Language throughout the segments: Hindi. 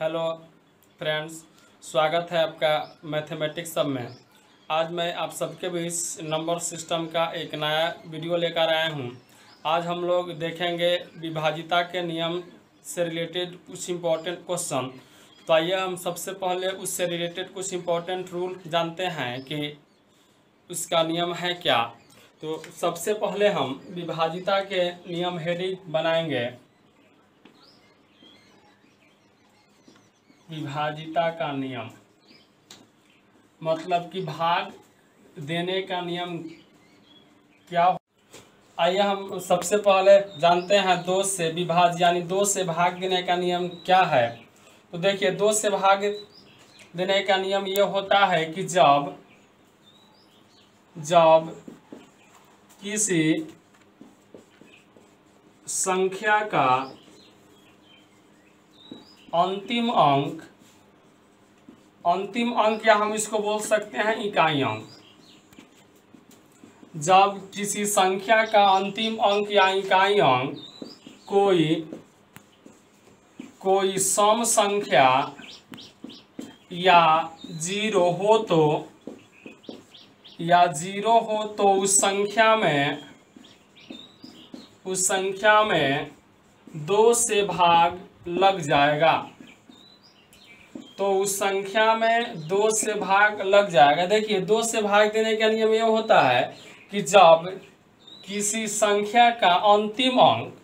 हेलो फ्रेंड्स, स्वागत है आपका मैथमेटिक्स सब में। आज मैं आप सबके बीच नंबर सिस्टम का एक नया वीडियो लेकर आया हूं। आज हम लोग देखेंगे विभाजिता के नियम से रिलेटेड कुछ इम्पोर्टेंट क्वेश्चन। तो आइए हम सबसे पहले उससे रिलेटेड कुछ इम्पोर्टेंट रूल जानते हैं कि उसका नियम है क्या। तो सबसे पहले हम विभाजिता के नियम हेडिंग बनाएंगे। विभाजिता का नियम मतलब कि भाग देने का नियम क्या हो। आइए हम सबसे पहले जानते हैं दो से विभाज्य यानी दो से भाग देने का नियम क्या है। तो देखिए, दो से भाग देने का नियम ये होता है कि जब किसी संख्या का अंतिम अंक या हम इसको बोल सकते हैं इकाई अंक। जब किसी संख्या का अंतिम अंक या इकाई अंक कोई सम संख्या या जीरो हो तो उस संख्या में दो से भाग लग जाएगा। तो उस संख्या में दो से भाग लग जाएगा। देखिए, दो से भाग देने का नियम ये होता है कि जब किसी संख्या का अंतिम अंक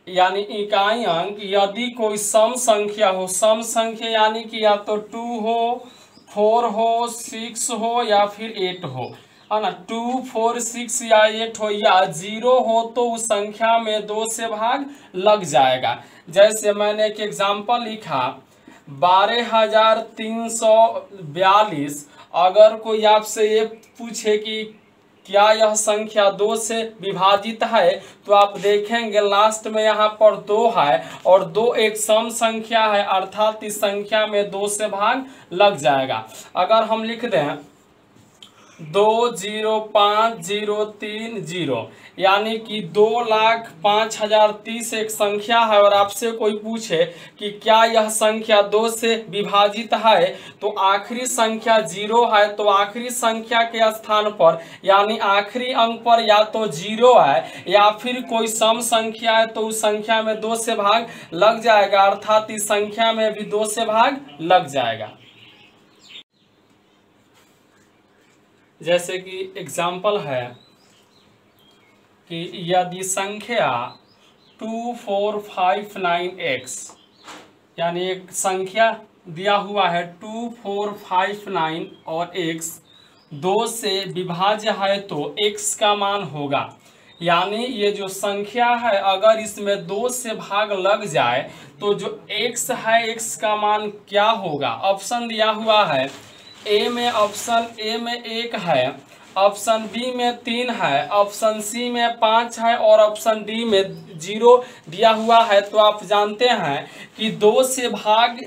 यानी इकाई अंक यदि कोई सम संख्या हो, सम संख्या यानी कि या तो 2 हो, 4 हो, 6 हो या फिर 8 हो, है ना। 2, 4, 6 या 8 हो या 0 हो तो उस संख्या में दो से भाग लग जाएगा। जैसे मैंने एक एग्जाम्पल लिखा 12,342। अगर कोई आपसे ये पूछे कि क्या यह संख्या दो से विभाजित है, तो आप देखेंगे लास्ट में यहाँ पर 2 है और 2 एक सम संख्या है, अर्थात इस संख्या में दो से भाग लग जाएगा। अगर हम लिख दें 205,030 यानी कि 2,05,030 एक संख्या है और आपसे कोई पूछे कि क्या यह संख्या दो से विभाजित है, तो आखिरी संख्या 0 है, तो आखिरी संख्या के स्थान पर यानी आखिरी अंक पर या तो 0 है या फिर कोई सम संख्या है, तो उस संख्या में दो से भाग लग जाएगा, अर्थात इस संख्या में भी दो से भाग लग जाएगा। जैसे कि एग्जाम्पल है कि यदि संख्या 2459x यानी एक संख्या दिया हुआ है 2459 और x दो से विभाज्य है तो x का मान होगा। यानी ये जो संख्या है अगर इसमें दो से भाग लग जाए तो जो x है x का मान क्या होगा। ऑप्शन दिया हुआ है ऑप्शन ए में 1 है, ऑप्शन बी में 3 है, ऑप्शन सी में 5 है और ऑप्शन डी में 0 दिया हुआ है। तो आप जानते हैं कि दो से भाग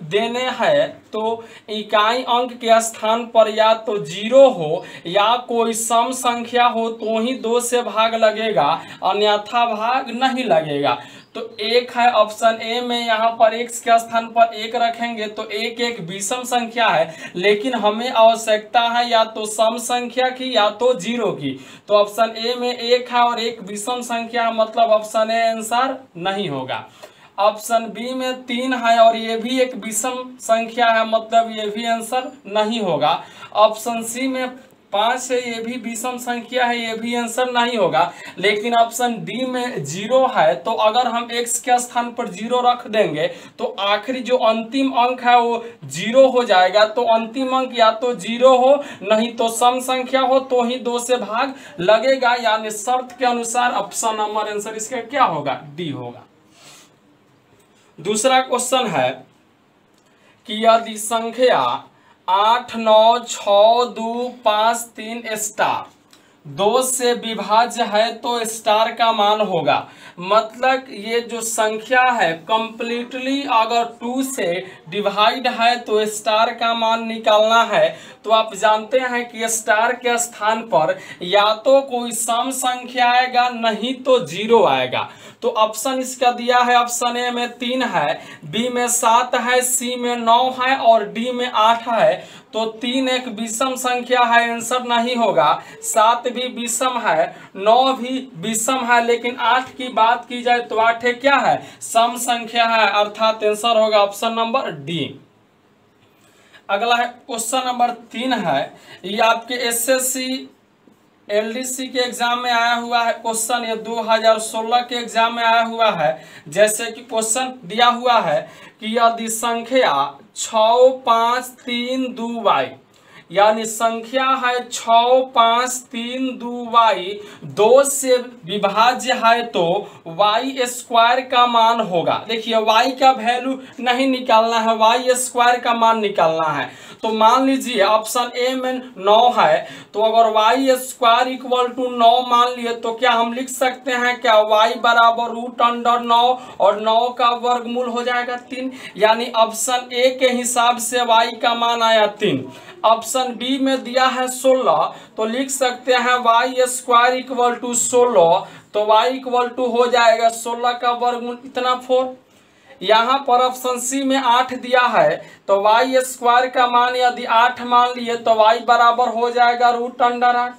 देने हैं तो इकाई अंक के स्थान पर या तो 0 हो या कोई सम संख्या हो तो ही दो से भाग लगेगा, अन्यथा भाग नहीं लगेगा। तो 1 है ऑप्शन ए में, यहाँ पर x के स्थान पर 1 रखेंगे तो 1 एक विषम संख्या है, लेकिन हमें आवश्यकता है या तो सम संख्या की या तो 0 की। तो ऑप्शन ए में 1 है और एक विषम संख्या, मतलब ऑप्शन ए आंसर नहीं होगा। ऑप्शन बी में 3 है और ये भी एक विषम संख्या है, मतलब ये भी आंसर नहीं होगा। ऑप्शन सी में 5 है, ये भी विषम संख्या है, ये भी आंसर नहीं होगा। लेकिन ऑप्शन डी में 0 है, तो अगर हम x के स्थान पर 0 रख देंगे तो आखिरी जो अंतिम अंक है वो 0 हो जाएगा। तो अंतिम अंक या तो 0 हो नहीं तो सम संख्या हो तो ही दो से भाग लगेगा, यानी शर्त के अनुसार ऑप्शन नंबर आंसर इसका क्या होगा, डी होगा। दूसरा क्वेश्चन है कि यदि संख्या 89625 स्टार दो से विभाज्य है तो स्टार का मान होगा। मतलब ये जो संख्या है कंप्लीटली अगर 2 से डिवाइड है तो स्टार का मान निकालना है। तो आप जानते हैं कि स्टार के स्थान पर या तो कोई सम संख्या आएगा नहीं तो 0 आएगा। तो ऑप्शन इसका दिया है, ऑप्शन ए में 3 है, बी में 7 है, सी में 9 है और डी में 8 है। तो 3 एक विषम संख्या है, आंसर नहीं होगा। 7 भी विषम है, 9 भी विषम है, लेकिन 8 की बात की जाए तो 8 क्या है, सम संख्या है, अर्थात आंसर होगा ऑप्शन नंबर डी। अगला है क्वेश्चन नंबर 3 है, ये आपके एसएससी एलडीसी के एग्जाम में आया हुआ है क्वेश्चन, ये 2016 के एग्जाम में आया हुआ है। जैसे कि क्वेश्चन दिया हुआ है कि यदि संख्या 6 5 3 2 y, यानी संख्या है 6 5 3 2 y 2 से विभाज्य है तो y स्क्वायर का मान होगा। देखिए y का वैल्यू नहीं निकालना है, y स्क्वायर का मान निकालना है। तो मान लीजिए ऑप्शन ए में 9 है, तो अगर y स्क्वायर इक्वल टू 9 मान लिए तो क्या हम लिख सकते हैं क्या, y बराबर √9 और 9 का वर्गमूल हो जाएगा 3, यानी ऑप्शन ए के हिसाब से y का मान आया 3। ऑप्शन बी में दिया है 16, तो लिख सकते हैं y स्क्वायर इक्वल टू 16, तो y इक्वल टू हो जाएगा 16 का वर्गमूल इतना 4। यहाँ पर ऑप्शन सी में 8 दिया है, तो y स्क्वायर का मान यदि 8 मान लिए तो y बराबर हो जाएगा √8।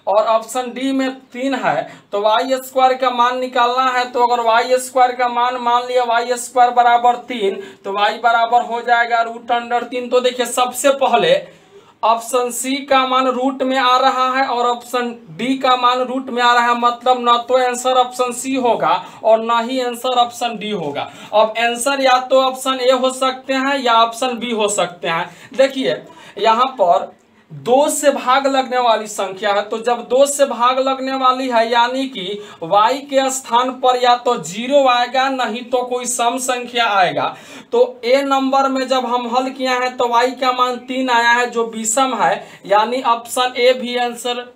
और ऑप्शन डी में 3 है, तो y स्क्वायर का मान निकालना है, तो अगर y स्क्वायर का मान लिया y स्क्वायर बराबर 3, तो y बराबर हो जाएगा √3। तो देखिए सबसे पहले ऑप्शन सी का मान रूट में आ रहा है और ऑप्शन डी का मान रूट में आ रहा है, मतलब न तो आंसर ऑप्शन सी होगा और न ही आंसर ऑप्शन डी होगा। अब आंसर या तो ऑप्शन ए हो सकते हैं या ऑप्शन बी हो सकते हैं। देखिए यहाँ पर 2 से भाग लगने वाली संख्या है, तो जब 2 से भाग लगने वाली है यानी कि y के स्थान पर या तो 0 आएगा नहीं तो कोई सम संख्या आएगा। तो ए नंबर में जब हम हल किया है तो y का मान 3 आया है जो विषम है, यानी ऑप्शन ए भी आंसर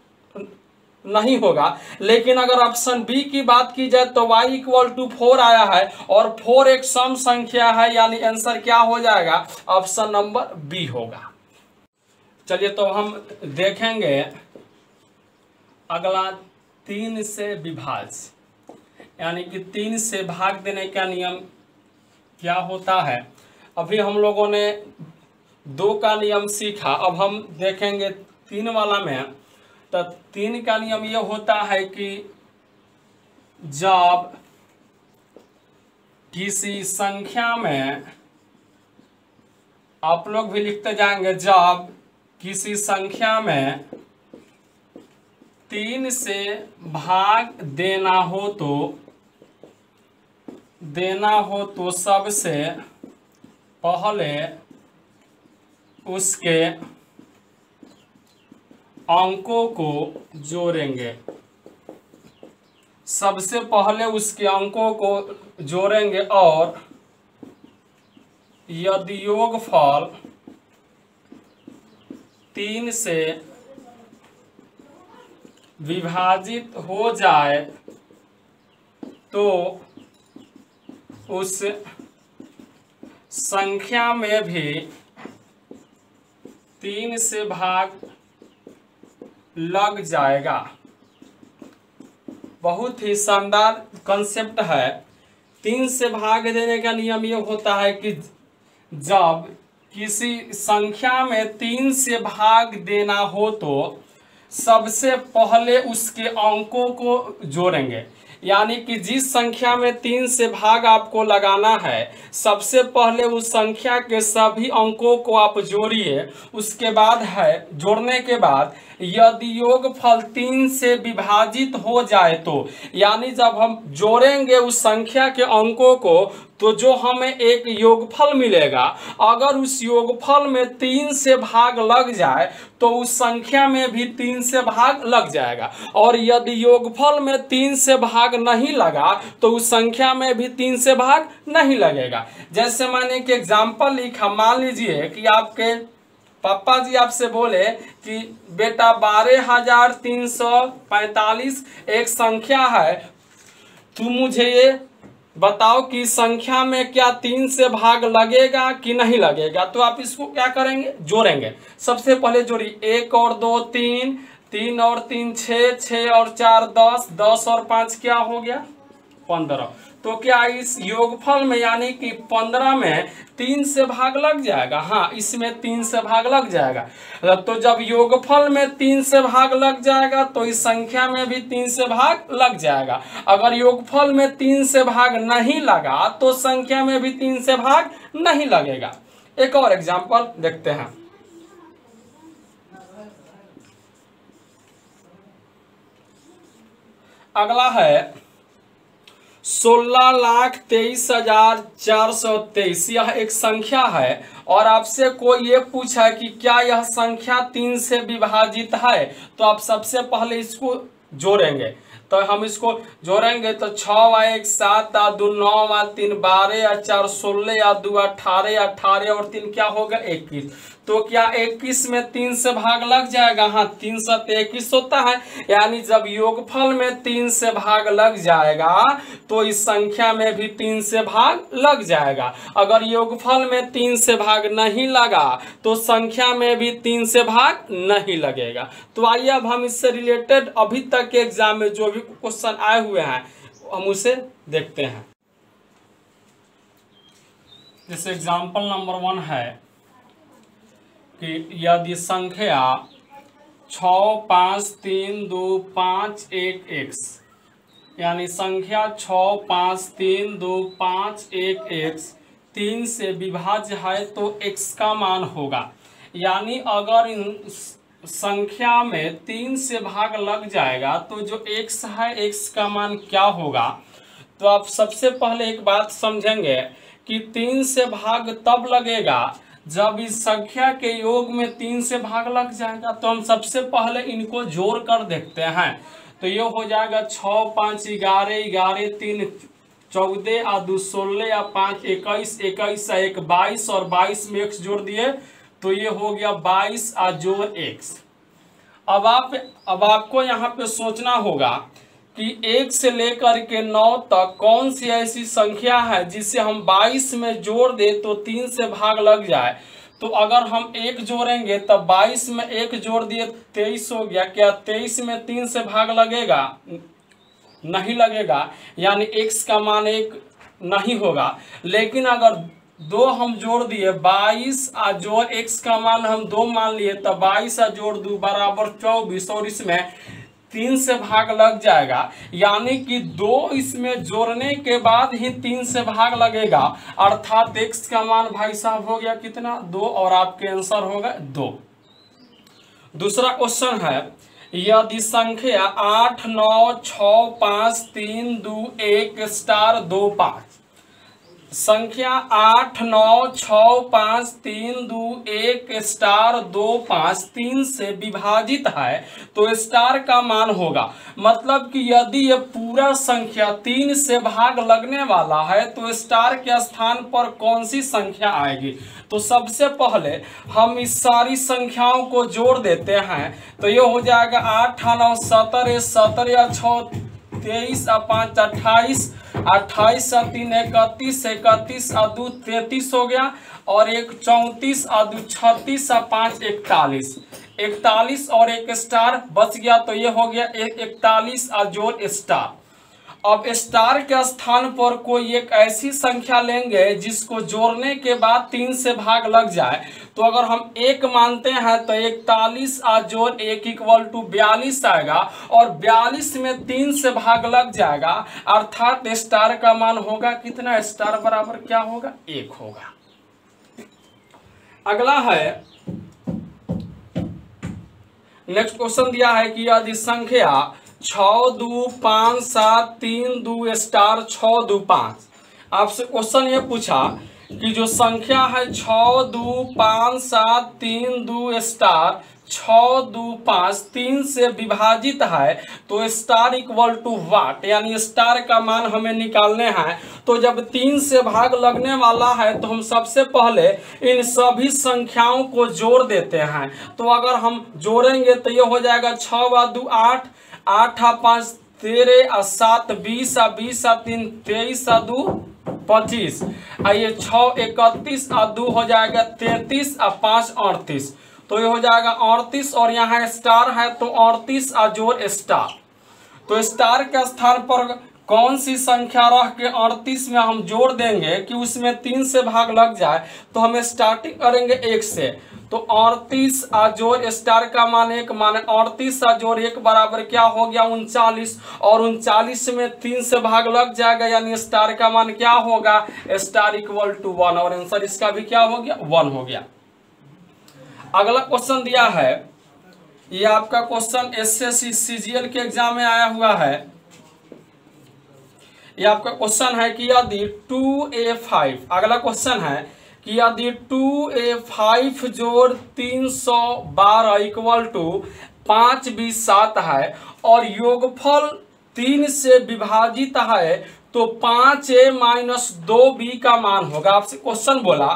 नहीं होगा। लेकिन अगर ऑप्शन बी की बात की जाए तो y इक्वल टू 4 आया है और 4 एक सम संख्या है, यानी आंसर क्या हो जाएगा, ऑप्शन नंबर बी होगा। चलिए तो हम देखेंगे अगला 3 से विभाज्य, यानी कि 3 से भाग देने का नियम क्या होता है। अभी हम लोगों ने 2 का नियम सीखा, अब हम देखेंगे 3 वाला में। तो 3 का नियम ये होता है कि जब किसी संख्या में, आप लोग भी लिखते जाएंगे, जब किसी संख्या में 3 से भाग देना हो तो सबसे पहले उसके अंकों को जोड़ेंगे। सबसे पहले उसके अंकों को जोड़ेंगे और यदि योगफल 3 से विभाजित हो जाए तो उस संख्या में भी 3 से भाग लग जाएगा। बहुत ही शानदार कंसेप्ट है। 3 से भाग देने का नियम ये होता है कि जब किसी संख्या में 3 से भाग देना हो तो सबसे पहले उसके अंकों को जोड़ेंगे, यानी कि जिस संख्या में 3 से भाग आपको लगाना है सबसे पहले उस संख्या के सभी अंकों को आप जोड़िए। उसके बाद है जोड़ने के बाद यदि योगफल 3 से विभाजित हो जाए तो, यानी जब हम जोड़ेंगे उस संख्या के अंकों को तो जो हमें एक योगफल मिलेगा, अगर उस योगफल में 3 से भाग लग जाए तो उस संख्या में भी 3 से भाग लग जाएगा। और यदि योगफल में 3 से भाग नहीं लगा तो उस संख्या में भी 3 से भाग नहीं लगेगा। जैसे मैंने एक एग्जाम्पल लिखा, मान लीजिए कि आपके पापा जी आपसे बोले कि बेटा 12,345 एक संख्या है, तू मुझे ये बताओ कि संख्या में क्या 3 से भाग लगेगा कि नहीं लगेगा। तो आप इसको क्या करेंगे, जोड़ेंगे। सबसे पहले जोड़िए, 1 और 2 3, 3 और 3 6, 6 और 4 10, 10 और 5 क्या हो गया 15। तो क्या इस योगफल में यानी कि 15 में 3 से भाग लग जाएगा? हाँ, इसमें 3 से भाग लग जाएगा। तो जब योगफल में 3 से भाग लग जाएगा तो इस संख्या में भी 3 से भाग लग जाएगा। अगर योगफल में 3 से भाग नहीं लगा तो संख्या में भी 3 से भाग नहीं लगेगा। एक और एग्जाम्पल देखते हैं। अगला है 16,23,423। यह एक संख्या है और आपसे कोई ये पूछा कि क्या यह संख्या 3 से विभाजित है, तो आप सबसे पहले इसको जोड़ेंगे। तो हम इसको जोड़ेंगे तो 6 × 1 7 × 2 9 × 3 12 × 4 16 × 2 18 18 और 3 क्या होगा 21। तो क्या 21 में 3 से भाग लग जाएगा? हाँ, 3 7 21 होता है। यानी जब योगफल में 3 से भाग लग जाएगा तो इस संख्या में भी 3 से भाग लग जाएगा। अगर योगफल में 3 से भाग नहीं लगा तो संख्या में भी 3 से भाग नहीं लगेगा। तो आइए अब हम इससे रिलेटेड अभी तक के एग्जाम में जो भी क्वेश्चन आए हुए हैं हम उसे देखते हैं। जैसे एग्जाम्पल नंबर 1 है कि यदि संख्या 6532511 यानी संख्या 6532511 3 से विभाज्य है तो x का मान होगा। यानी अगर इन संख्या में 3 से भाग लग जाएगा तो जो x है x का मान क्या होगा। तो आप सबसे पहले एक बात समझेंगे कि 3 से भाग तब लगेगा जब इस संख्या के योग में 3 से भाग लग जाएगा। तो हम सबसे पहले इनको जोड़ कर देखते हैं। तो ये हो जाएगा 6 5 11 11 3 14 और 2 16 और 5 21 21 और 1 22 और 22 में x जोड़ दिए तो ये हो गया 22 और जोड़ x। अब आपको यहाँ पे सोचना होगा कि 1 से लेकर के 9 तक कौन सी ऐसी संख्या है जिसे हम 22 में जोड़ दे तो 3 से भाग लग जाए। तो अगर हम 1 जोड़ेंगे तब 22 में 1 जोड़ दिए 23 हो गया। क्या 23 में 3 से भाग लगेगा? नहीं लगेगा, यानी x का मान 1 नहीं होगा। लेकिन अगर 2 हम जोड़ दिए 22 और जोड़ x का मान हम 2 मान लिए तब 22 और जोड़ 2 बराबर 24 और इसमें 3 से भाग लग जाएगा। यानी कि 2 इसमें जोड़ने के बाद ही 3 से भाग लगेगा। अर्थात x का मान भाई साहब हो गया कितना 2 और आपके आंसर होगा 2। दूसरा क्वेश्चन है यदि संख्या 8 9 6 5 3 2 1 स्टार 2 5 संख्या 8 9 6 5 3 2 1 स्टार 2 5 3 से विभाजित है तो स्टार का मान होगा। मतलब कि यदि ये पूरा संख्या 3 से भाग लगने वाला है तो स्टार के स्थान पर कौन सी संख्या आएगी। तो सबसे पहले हम इस सारी संख्याओं को जोड़ देते हैं। तो ये हो जाएगा 8 9 17 17 6 23 और 5 28 28 और 3 31 31 और 2 33 हो गया और 1 34 और 2 36 और 5 41 41 और 1 स्टार बच गया। तो ये हो गया 41 और जोड़ स्टार। अब स्टार के स्थान पर कोई एक ऐसी संख्या लेंगे जिसको जोड़ने के बाद 3 से भाग लग जाए। तो अगर हम 1 मानते हैं तो 41 और जोड़ 1 = 42 आएगा और 42 में 3 से भाग लग जाएगा। अर्थात स्टार का मान होगा कितना? स्टार बराबर क्या होगा? 1 होगा। अगला है नेक्स्ट क्वेश्चन दिया है कि यदि संख्या 6 2 5 7 3 2 स्टार 6 2 5 आपसे क्वेश्चन ये पूछा कि जो संख्या है 6 2 5 7 3 2 स्टार 6 2 5 3 से विभाजित है तो स्टार = वाट, यानी स्टार का मान हमें निकालने हैं। तो जब 3 से भाग लगने वाला है तो हम सबसे पहले इन सभी संख्याओं को जोड़ देते हैं। तो अगर हम जोड़ेंगे तो ये हो जाएगा 6 × 2 8 8 और 5 13 और 7 20 और 20 और 3 23 और 2 25 और ये 6 31 और 2 हो जाएगा 33 और 5 38। तो ये हो जाएगा 38 और यहाँ स्टार है तो 38 और जोड़ स्टार। तो स्टार के स्थान पर कौन सी संख्या रह के 38 में हम जोड़ देंगे कि उसमें 3 से भाग लग जाए, तो हम स्टार्टिंग करेंगे 1 से। तो 38 जोड़ स्टार का मान 1, माने 38 जोड़ 1 बराबर क्या हो गया 39, और 39 में 3 से भाग लग जाएगा, यानी स्टार का मान क्या होगा स्टार इक्वल टू 1, और आंसर इसका भी क्या हो गया 1 हो गया। अगला क्वेश्चन दिया है, ये आपका क्वेश्चन एसएससी सीजीएल के एग्जाम में आया हुआ है। ये आपका क्वेश्चन है कि यदि 2a5, अगला क्वेश्चन है कि यदि 2a5 जोड़ 312 इक्वल टू 5b7 है और योगफल 3 से विभाजित है, तो 5a-2b का मान होगा। आपसे क्वेश्चन बोला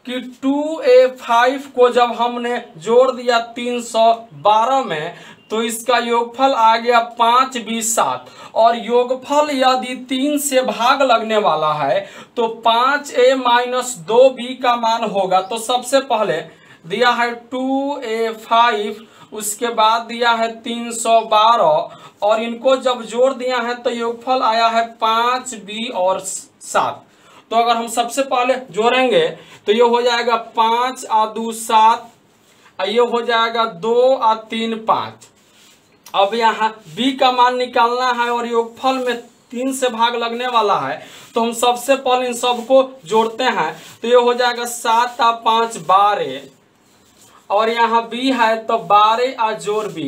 कि 2a5 को जब हमने जोड़ दिया 312 में, तो इसका योगफल आ गया 5b7, और योगफल यदि 3 से भाग लगने वाला है तो 5a-2b का मान होगा। तो सबसे पहले दिया है 2a5, उसके बाद दिया है 312, और इनको जब जोड़ दिया है तो योगफल आया है 5b और 7। तो अगर हम सबसे पहले जोड़ेंगे तो ये हो जाएगा 5 और 2 7, ये हो जाएगा 2 और 3 5। अब यहाँ b का मान निकालना है और योगफल में 3 से भाग लगने वाला है, तो हम सबसे पहले इन सबको जोड़ते हैं। तो ये हो जाएगा 7 और 5 12, और यहाँ b है तो 12 और जोड़ b,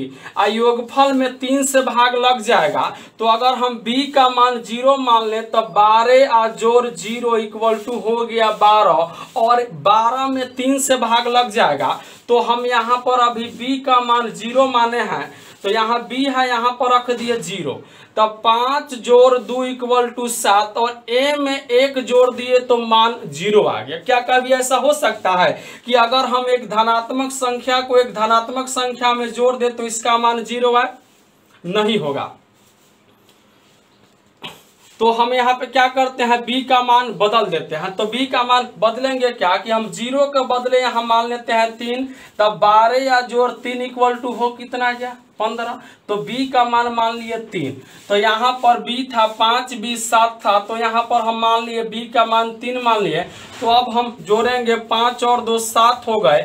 योगफल में 3 से भाग लग जाएगा। तो अगर हम b का मान 0 मान लें तो 12 और जोड़ 0 इक्वल टू हो गया 12, और 12 में 3 से भाग लग जाएगा। तो हम यहाँ पर अभी b का मान 0 माने हैं, तो यहाँ b है यहाँ पर रख दिए 0, तब 5 जोड़ 2 इक्वल टू 7, और a में 1 जोड़ दिए तो मान 0 आ गया। क्या कभी ऐसा हो सकता है कि अगर हम एक धनात्मक संख्या को एक धनात्मक संख्या में जोड़ दे तो इसका मान 0 आए? नहीं होगा। तो हम यहाँ पे क्या करते हैं, b का मान बदल देते हैं। तो b का मान बदलेंगे क्या कि हम 0 के बदले यहाँ मान लेते हैं 3, तब 12 या जोड़ 3 इक्वल टू हो कितना गया 15। तो b का मान लिए 3, तो यहाँ पर b था 5 b 7 था, तो यहाँ पर हम मान लिए b का मान 3 मान लिए। तो अब हम जोड़ेंगे 5 और 2 7 हो गए,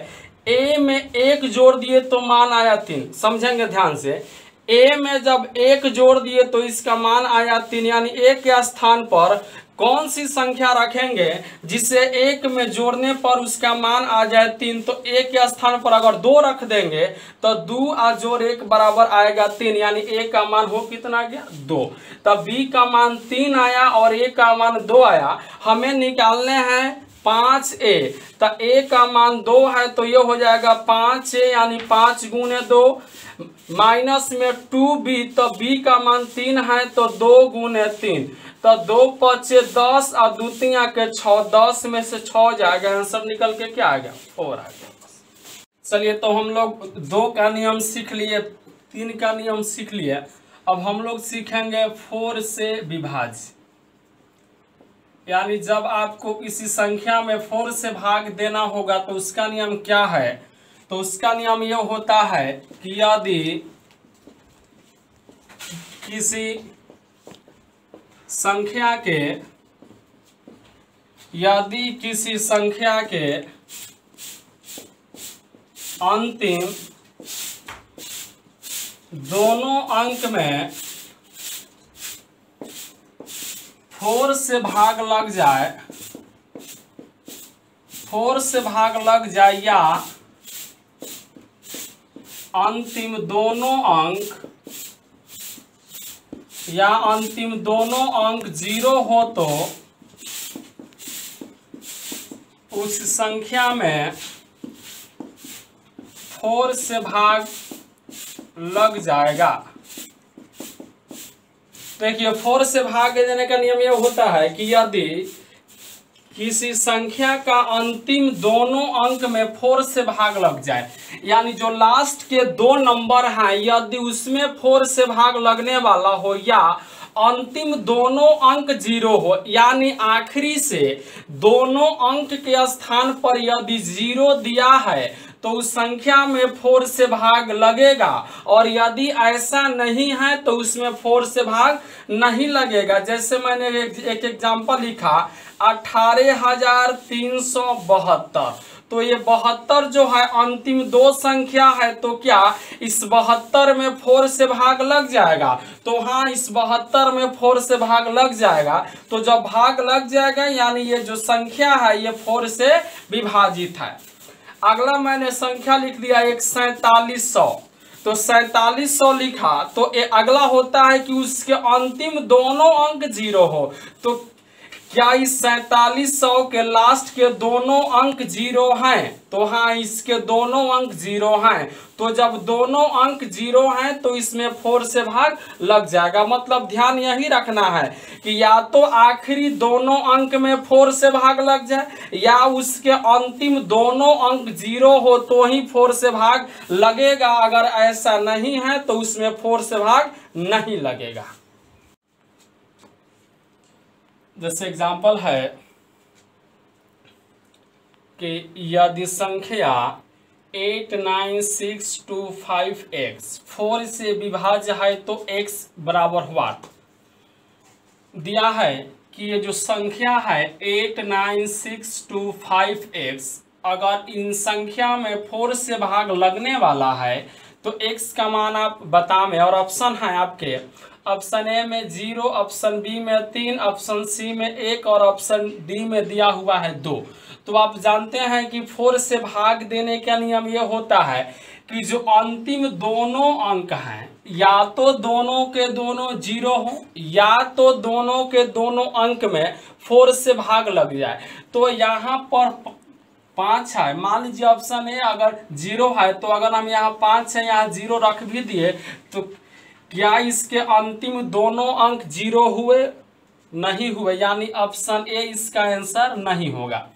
a में 1 जोड़ दिए तो मान आया 3। समझेंगे ध्यान से, a में जब 1 जोड़ दिए तो इसका मान आया 3, यानी a के स्थान पर कौन सी संख्या रखेंगे जिसे 1 में जोड़ने पर उसका मान आ जाए 3। तो a के स्थान पर अगर 2 रख देंगे तो 2 और जोड़ 1 बराबर आएगा 3, यानी a का मान हो कितना गया 2। तब b का मान 3 आया और a का मान 2 आया। हमें निकालने हैं 5a, तो a का मान 2 है, तो ये हो जाएगा 5a यानी 5 गुने 2, माइनस में 2b, तो b का मान 3 है तो 2 गुने 3, तो 2 5 10 और 2 3 के 6, 10 में से 6 जाएगा, आंसर निकल के क्या आ गया 4 आ गया। चलिए, तो हम लोग 2 का नियम सीख लिए, 3 का नियम सीख लिए। अब हम लोग सीखेंगे 4 से विभाज्य, यानी जब आपको किसी संख्या में 4 से भाग देना होगा तो उसका नियम क्या है। तो उसका नियम यह होता है कि यदि किसी संख्या के अंतिम दोनों अंक में 4 से भाग लग जाए या अंतिम दोनों अंक 0 हो, तो उस संख्या में 4 से भाग लग जाएगा। देखिए, 4 से भाग देने का नियम यह होता है कि यदि किसी संख्या का अंतिम दोनों अंक में 4 से भाग लग जाए, यानी जो लास्ट के 2 नंबर हैं यदि उसमें 4 से भाग लगने वाला हो, या अंतिम दोनों अंक 0 हो, यानी आखिरी से दोनों अंक के स्थान पर यदि 0 दिया है तो उस संख्या में 4 से भाग लगेगा, और यदि ऐसा नहीं है तो उसमें 4 से भाग नहीं लगेगा। जैसे मैंने एक एग्जांपल लिखा 18,372, तो ये 72 जो है अंतिम दो संख्या है, तो क्या इस 72 में 4 से भाग लग जाएगा? तो हाँ, इस 72 में 4 से भाग लग जाएगा। तो जब भाग लग जाएगा यानी ये जो संख्या है ये 4 से विभाजित है। अगला मैंने संख्या लिख दिया एक 4700, तो 4700 लिखा, तो ये अगला होता है कि उसके अंतिम दोनों अंक 0 हो। तो क्या इस 4700 के लास्ट के दोनों अंक 0 हैं? तो हाँ, इसके दोनों अंक 0 हैं। तो जब दोनों अंक 0 हैं तो इसमें 4 से भाग लग जाएगा। मतलब ध्यान यही रखना है कि या तो आखिरी दोनों अंक में 4 से भाग लग जाए, या उसके अंतिम दोनों अंक 0 हो तो ही 4 से भाग लगेगा। अगर ऐसा नहीं है तो उसमें 4 से भाग नहीं लगेगा। जैसे एग्जाम्पल है कि यदि संख्या 89625x 4 से विभाज्य है तो x बराबर हुआ। दिया है कि ये जो संख्या है 89625x, अगर इन संख्या में 4 से भाग लगने वाला है तो x का मान आप बताएं। और ऑप्शन है आपके, ऑप्शन ए में 0, ऑप्शन बी में 3, ऑप्शन सी में 1 और ऑप्शन डी में दिया हुआ है 2। तो आप जानते हैं कि 4 से भाग देने का नियम ये होता है कि जो अंतिम दोनों अंक हैं या तो दोनों के दोनों 0 हो, या तो दोनों के दोनों अंक में 4 से भाग लग जाए। तो यहाँ पर 5 है, मान लीजिए ऑप्शन ए अगर 0 है, तो अगर हम यहाँ 5 है यहाँ 0 रख भी दिए तो क्या इसके अंतिम दोनों अंक 0 हुए? नहीं हुए, यानी ऑप्शन ए इसका आंसर नहीं होगा।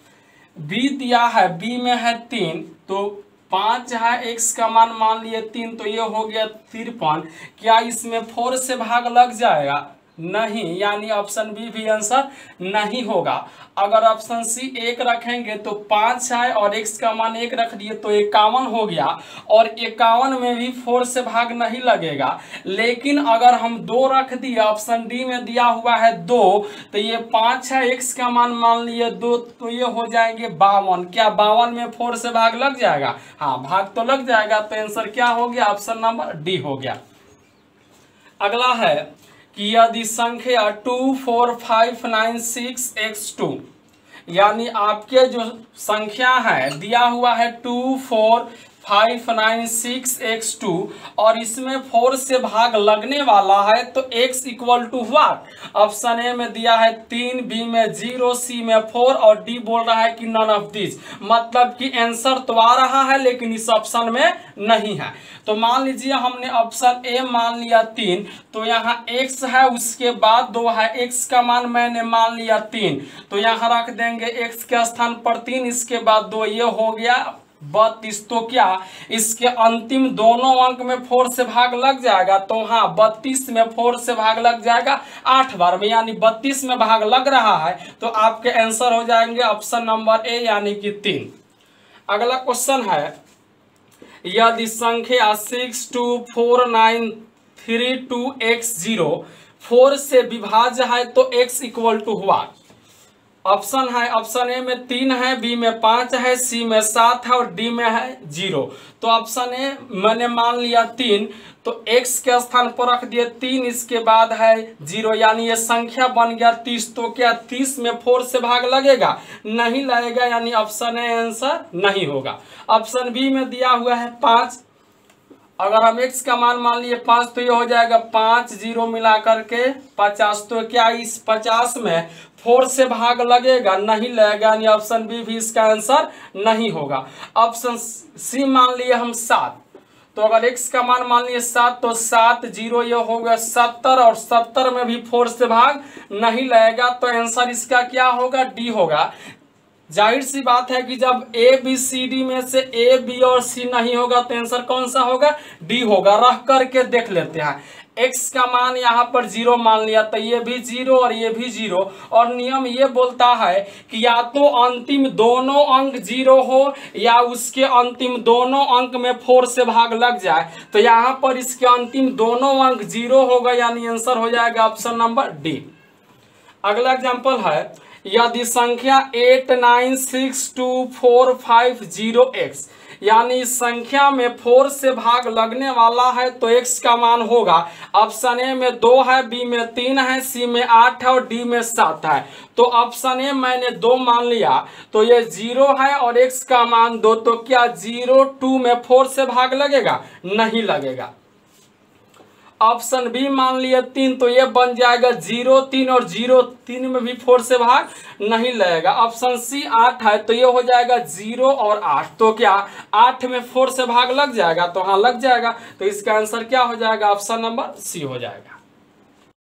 बी दिया है, बी में है 3, तो 5 है, x का मान लिए 3, तो ये हो गया 53। क्या इसमें 4 से भाग लग जाएगा? नहीं, यानी ऑप्शन बी भी आंसर नहीं होगा। अगर ऑप्शन सी 1 रखेंगे तो 5 है और x का मान 1 रख दिए तो 51 हो गया, और 51 में भी 4 से भाग नहीं लगेगा। लेकिन अगर हम 2 रख दिए, ऑप्शन डी में दिया हुआ है 2, तो ये 5 है, x का मान लिए 2, तो ये हो जाएंगे 52। क्या 52 में 4 से भाग लग जाएगा? हाँ, भाग तो लग जाएगा। तो आंसर क्या हो गया? ऑप्शन नंबर डी हो गया। अगला है कि यदि संख्या 24596x2, यानी आपके जो संख्या है दिया हुआ है 24596x2 और इसमें 4 से भाग लगने वाला है, तो x इक्वल टू हुआ। ऑप्शन ए में दिया है 3, बी में 0, सी में 4 और डी बोल रहा है कि नन ऑफ दिस। मतलब कि आंसर तो आ रहा है लेकिन इस ऑप्शन में नहीं है। तो मान लीजिए हमने ऑप्शन ए मान लिया 3, तो यहाँ x है, उसके बाद 2 है, x का मान मैंने मान लिया 3, तो यहाँ रख देंगे x के स्थान पर 3, इसके बाद 2, ये हो गया 32। तो क्या इसके अंतिम दोनों अंक में 4 से भाग लग जाएगा? तो हाँ, 32 में 4 से भाग लग जाएगा 8 बार में, यानी 32 में भाग लग रहा है। तो आपके आंसर हो जाएंगे ऑप्शन नंबर ए यानी कि 3। अगला क्वेश्चन है, यदि संख्या 624932x0 4 से विभाज्य है तो x इक्वल टू हुआ। ऑप्शन है, ऑप्शन ए में 3 है, बी में 5 है, सी में 7 है और डी में है 0। तो ऑप्शन ए मैंने मान लिया 3, तो x के स्थान पर रख दिए 3, इसके बाद है 0, यानी ये संख्या बन गया 30। तो क्या 30 में 4 से भाग लगेगा? नहीं लगेगा, यानी ऑप्शन ए आंसर नहीं होगा। ऑप्शन बी में दिया हुआ है 5, अगर हम x का मान लिए 5, तो ये हो जाएगा 5 0 मिला करके 50। तो क्या इस 50 में 4 से भाग लगेगा? नहीं लगेगा, यानी ऑप्शन बी भी इसका आंसर नहीं होगा। ऑप्शन सी मान लिए हम 7, तो अगर x का मान लिए 7, तो 7 0 ये हो गया 70, और 70 में भी 4 से भाग नहीं लगेगा। तो आंसर इसका क्या होगा? डी होगा। जाहिर सी बात है कि जब ए बी सी डी में से ए बी और सी नहीं होगा तो आंसर कौन सा होगा? डी होगा। रख करके देख लेते हैं, x का मान यहाँ पर 0 मान लिया, तो ये भी 0 और ये भी 0। और नियम ये बोलता है कि या तो अंतिम दोनों अंक 0 हो या उसके अंतिम दोनों अंक में 4 से भाग लग जाए। तो यहाँ पर इसके अंतिम दोनों अंक 0 होगा, यानी आंसर हो जाएगा ऑप्शन नंबर डी। अगला एग्जाम्पल है, यदि संख्या 896245 यानी इस संख्या में 4 से भाग लगने वाला है तो x का मान होगा, ऑप्शन ए में 2 है, बी में 3 है, सी में 8 है और डी में 7 है। तो ऑप्शन ए मैंने 2 मान लिया, तो ये 0 है और x का मान 2, तो क्या 0 2 में 4 से भाग लगेगा? नहीं लगेगा। ऑप्शन बी मान लिया 3, तो ये बन जाएगा 0 3 और 0 3 में भी 4 से भाग नहीं लगेगा। ऑप्शन सी 8 है, तो ये हो जाएगा 0 और 8, तो क्या 8 में 4 से भाग लग जाएगा? तो हाँ लग जाएगा। तो इसका आंसर क्या हो जाएगा? ऑप्शन नंबर सी हो जाएगा।